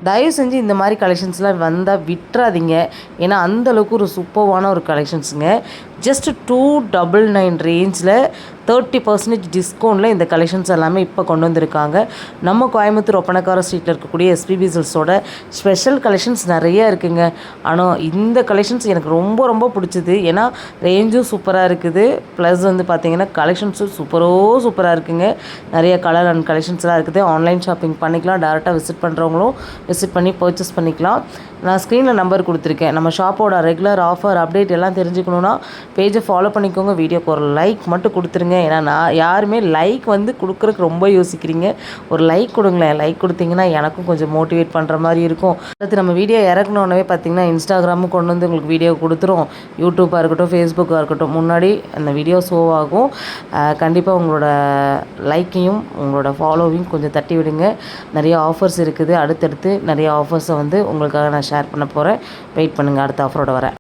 தயவு செஞ்சு இந்த மாதிரி கலெக்ஷன்ஸ்லாம் வந்தால் விட்டுறாதீங்க. ஏன்னா அந்தளவுக்கு ஒரு சூப்பர்வான ஒரு கலெக்ஷன்ஸுங்க. ஜஸ்ட் 299 ரேஞ்சில் 30% டிஸ்கவுண்ட்டில் இந்த கலெக்ஷன்ஸ் எல்லாமே இப்போ கொண்டு வந்திருக்காங்க. நம்ம கோயம்புத்தூர் ஒப்பனக்கார ஸ்ட்ரீட்டில் இருக்கக்கூடிய எஸ்பிபி சில்க்ஸோட ஸ்பெஷல் கலெக்ஷன்ஸ் நிறைய இருக்குங்க. ஆனால் இந்த கலெக்ஷன்ஸ் எனக்கு ரொம்ப ரொம்ப பிடிச்சது. ஏன்னா ரேஞ்சும் சூப்பராக இருக்குது, ப்ளஸ் வந்து பார்த்திங்கன்னா கலெக்ஷன்ஸும் சூப்பராக இருக்குங்க. நிறைய கலர் அண்ட் கலெக்ஷன்ஸ்லாம் இருக்குது. ஆன்லைன் ஷாப்பிங் பண்ணிக்கலாம், டேரெக்டாக விசிட் பண்ணுறவங்களும் விசிட் பண்ணி பர்ச்சேஸ் பண்ணிக்கலாம். நான் ஸ்க்ரீனில் நம்பர் கொடுத்துருக்கேன். நம்ம ஷாப்போட ரெகுலர் ஆஃபர் அப்டேட் எல்லாம் தெரிஞ்சுக்கணுன்னா பேஜை ஃபாலோ பண்ணிக்கோங்க. வீடியோக்கு ஒரு லைக் மட்டும் கொடுத்துருங்க. ஏன்னா நான் யாருமே லைக் வந்து கொடுக்குறதுக்கு ரொம்ப யோசிக்கிறீங்க. ஒரு லைக் கொடுங்களேன். லைக் கொடுத்தீங்கன்னா எனக்கும் கொஞ்சம் மோட்டிவேட் பண்ணுற மாதிரி இருக்கும். அடுத்து நம்ம வீடியோ இறக்கணுன்னே பார்த்திங்கன்னா இன்ஸ்டாகிராமும் கொண்டு வந்து உங்களுக்கு வீடியோ கொடுத்துரும். யூடியூப்பாக இருக்கட்டும், ஃபேஸ்புக்காக இருக்கட்டும், முன்னாடி அந்த வீடியோ ஷோ ஆகும். கண்டிப்பாக உங்களோட லைக்கையும் உங்களோட ஃபாலோவையும் கொஞ்சம் தட்டி விடுங்க. நிறைய ஆஃபர்ஸ் இருக்குது. அடுத்தடுத்து நிறைய ஆஃபர்ஸை வந்து உங்களுக்காக நான் ஷேர் பண்ண போகிறேன். வெயிட் பண்ணுங்கள், அடுத்த ஆஃபரோட வரேன்.